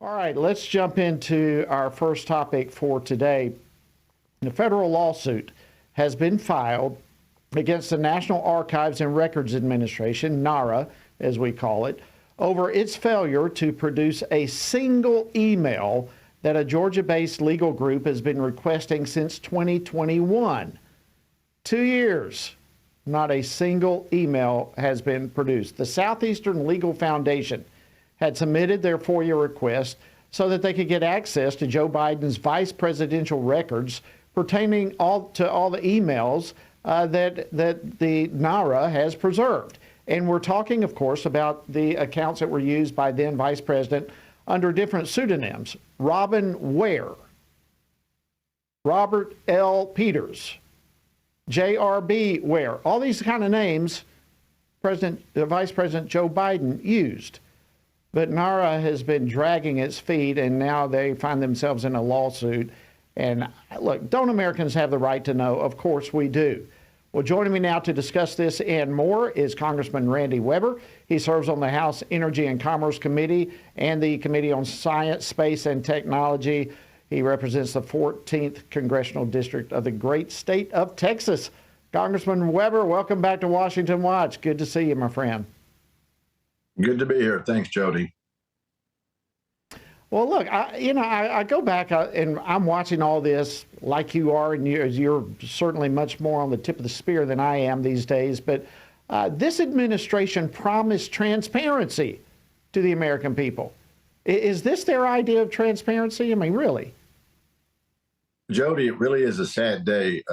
All right, let's jump into our first topic for today. The federal lawsuit has been filed against the National Archives and Records Administration, NARA, as we call it, over its failure to produce a single email that a Georgia-based legal group has been requesting since 2021. 2 years, not a single email has been produced. The Southeastern Legal Foundation had submitted their FOIA request so that they could get access to Joe Biden's vice presidential records pertaining to all the emails that the NARA has preserved. And we're talking, of course, about the accounts that were used by then Vice President under different pseudonyms. Robin Ware, Robert L. Peters, J.R.B. Ware, all these kind of names Vice President Joe Biden used. But NARA has been dragging its feet, and now they find themselves in a lawsuit. And look, don't Americans have the right to know? Of course we do. Well, joining me now to discuss this and more is Congressman Randy Weber. He serves on the House Energy and Commerce Committee and the Committee on Science, Space, and Technology. He represents the 14th Congressional District of the great state of Texas. Congressman Weber, welcome back to Washington Watch. Good to see you, my friend. Good to be here. Thanks, Jody. Well, look, I go back and I'm watching all this like you are, and you're certainly much more on the tip of the spear than I am these days. But this administration promised transparency to the American people. Is this their idea of transparency? I mean, really? Jody, it really is a sad day.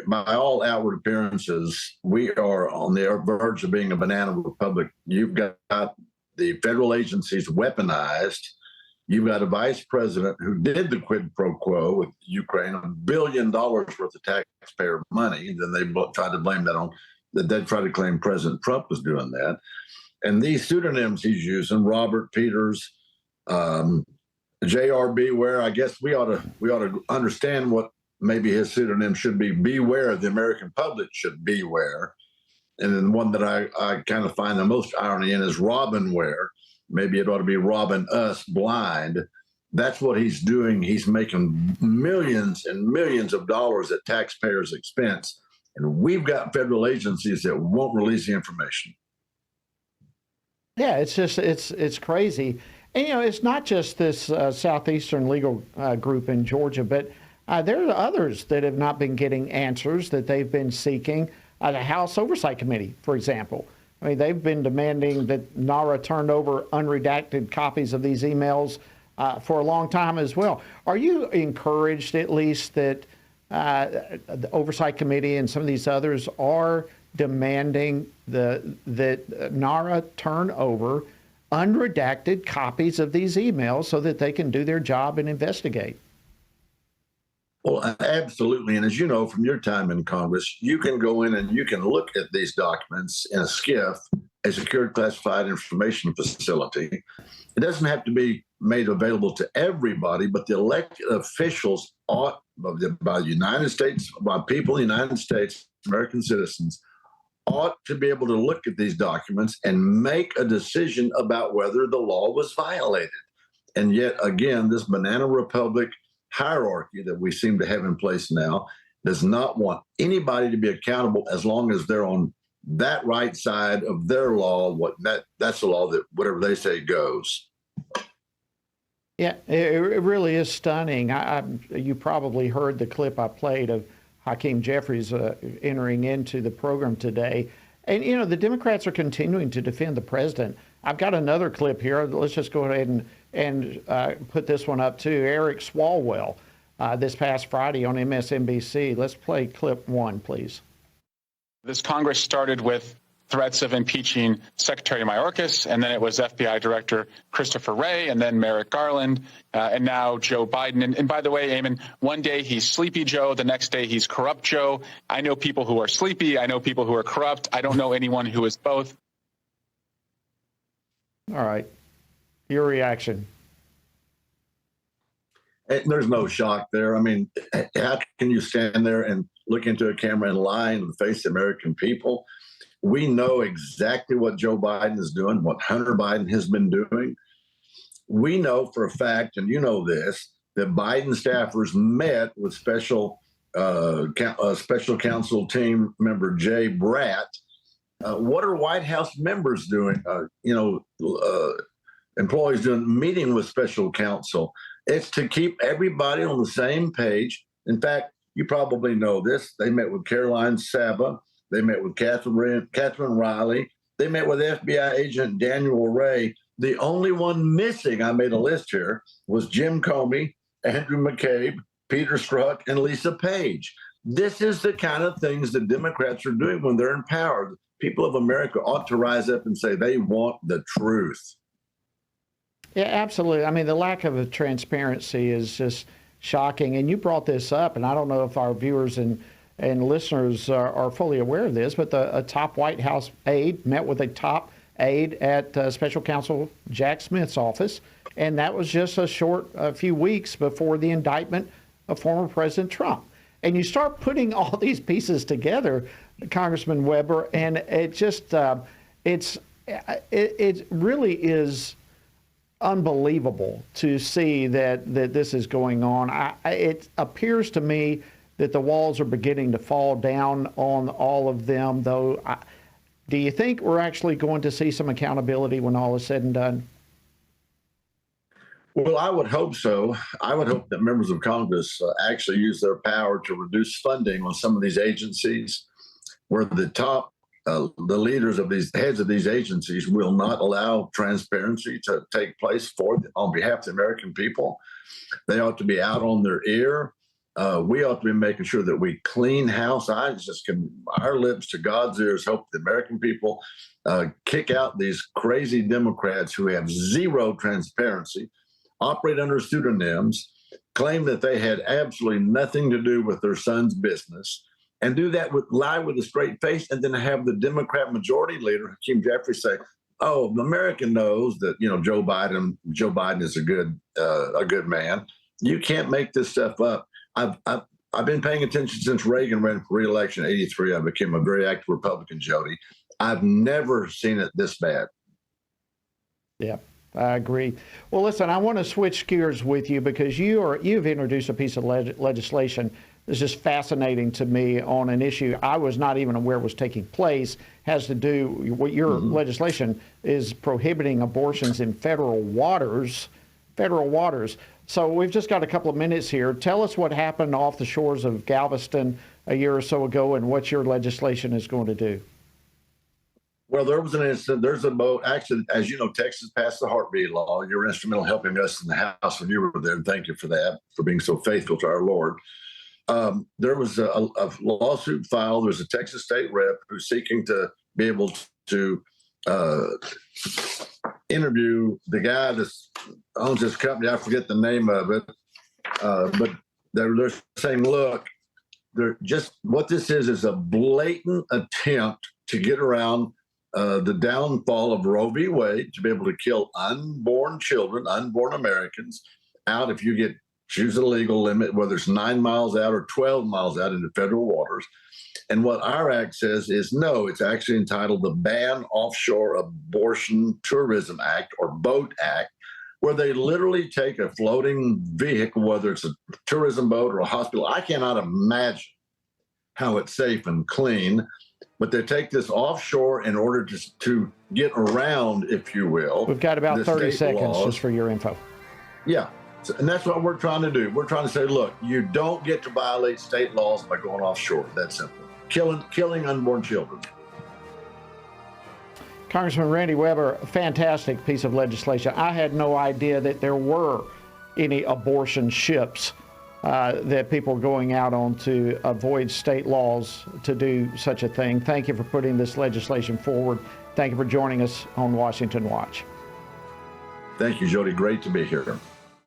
By all outward appearances, we are on the verge of being a banana republic. You've got the federal agencies weaponized. You've got a vice president who did the quid pro quo with Ukraine, $1 billion worth of taxpayer money. And then they tried to blame that on, that they tried to claim President Trump was doing that. And these pseudonyms he's using, Robert Peters, J.R.B. Ware, I guess we ought to understand what maybe his pseudonym should be. Beware, the American public should beware. And then one that I kind of find the most irony in is Robin Ware. Maybe it ought to be Robin Us Blind. That's what he's doing. He's making millions and millions of dollars at taxpayers' expense. And we've got federal agencies that won't release the information. Yeah, it's crazy. And, it's not just this Southeastern legal group in Georgia, but there are others that have not been getting answers that they've been seeking. The House Oversight Committee, for example. I mean, they've been demanding that NARA turn over unredacted copies of these emails for a long time as well. Are you encouraged, at least, that the Oversight Committee and some of these others are demanding that NARA turn over unredacted copies of these emails so that they can do their job and investigate? Well, absolutely. And as you know from your time in Congress, you can go in and you can look at these documents in a SCIF, a secured classified information facility. It doesn't have to be made available to everybody, but the elected officials ought, by the United States, by people in the United States, American citizens, ought to be able to look at these documents and make a decision about whether the law was violated. And yet again, this banana republic hierarchy that we seem to have in place now does not want anybody to be accountable as long as they're on that right side of their law. That's the law that whatever they say goes. Yeah, it really is stunning. You probably heard the clip I played of Hakeem Jeffries entering into the program today. And, the Democrats are continuing to defend the president. I've got another clip here. Let's just go ahead and put this one up too. Eric Swalwell this past Friday on MSNBC. Let's play clip one, please. This Congress started with threats of impeaching Secretary Mayorkas, and then it was FBI Director Christopher Wray, and then Merrick Garland, and now Joe Biden. And by the way, Eamon, one day he's Sleepy Joe, the next day he's Corrupt Joe. I know people who are sleepy. I know people who are corrupt. I don't know anyone who is both. All right. Your reaction? There's no shock there. I mean, how can you stand there and look into a camera and lie in the face of the American people? We know exactly what Joe Biden is doing, what Hunter Biden has been doing. We know for a fact, and you know this, that Biden staffers met with special counsel team member Jay Bratt. What are White House members doing? Employees doing meeting with special counsel. It's to keep everybody on the same page. In fact, you probably know this. They met with Caroline Saba. They met with Catherine Riley. They met with FBI agent Daniel Ray. The only one missing, I made a list here, was Jim Comey, Andrew McCabe, Peter Strzok, and Lisa Page. This is the kind of things the Democrats are doing when they're in power. People of America ought to rise up and say they want the truth. Yeah, absolutely. I mean, the lack of transparency is just shocking. And you brought this up, and I don't know if our viewers and listeners are fully aware of this, but a top White House aide met with a top aide at Special Counsel Jack Smith's office, and that was just a few weeks before the indictment of former President Trump. And you start putting all these pieces together, Congressman Weber, and it just it really is unbelievable to see that this is going on. It appears to me that the walls are beginning to fall down on all of them, though. Do you think we're actually going to see some accountability when all is said and done? Well, I would hope so. I would hope that members of Congress actually use their power to reduce funding on some of these agencies where the leaders of these heads of these agencies will not allow transparency to take place on behalf of the American people. They ought to be out on their ear. We ought to be making sure that we clean house. I just can, our lips to God's ears, hope the American people kick out these crazy Democrats who have zero transparency, operate under pseudonyms, claim that they had absolutely nothing to do with their son's business, and do that lie with a straight face, and then have the Democrat majority leader, Hakeem Jeffries, say, "Oh, America knows that Joe Biden is a good man. You can't make this stuff up." I've been paying attention since Reagan ran for re-election in '83. I became a very active Republican, Jody. I've never seen it this bad. Yeah, I agree. Well, listen, I want to switch gears with you because you've introduced a piece of legislation that's just fascinating to me on an issue I was not even aware was taking place. Has to do what your legislation is prohibiting abortions in federal waters. So we've just got a couple of minutes here. Tell us what happened off the shores of Galveston a year or so ago and what your legislation is going to do. Well, there was an incident. There's a boat. Actually, as you know, Texas passed the heartbeat law. You were instrumental in helping us in the House when you were there. And thank you for that, for being so faithful to our Lord. There was a lawsuit filed. There was a Texas state rep who's seeking to be able to interview the guy that owns this company. I forget the name of it, but they're saying, look, what this is a blatant attempt to get around the downfall of Roe v. Wade, to be able to kill unborn children, unborn Americans out if you choose a legal limit, whether it's 9 miles out or 12 miles out into federal waters. And what our act says is no, it's actually entitled the Ban Offshore Abortion Tourism Act, or BOAT Act, where they literally take a floating vehicle, whether it's a tourism boat or a hospital. I cannot imagine how it's safe and clean, but they take this offshore in order to get around, if you will. We've got about 30 seconds just for your info. Yeah. And that's what we're trying to do. We're trying to say, look, you don't get to violate state laws by going offshore. That's simple. Killing unborn children. Congressman Randy Weber, a fantastic piece of legislation. I had no idea that there were any abortion ships that people are going out on to avoid state laws to do such a thing. Thank you for putting this legislation forward. Thank you for joining us on Washington Watch. Thank you, Jody. Great to be here.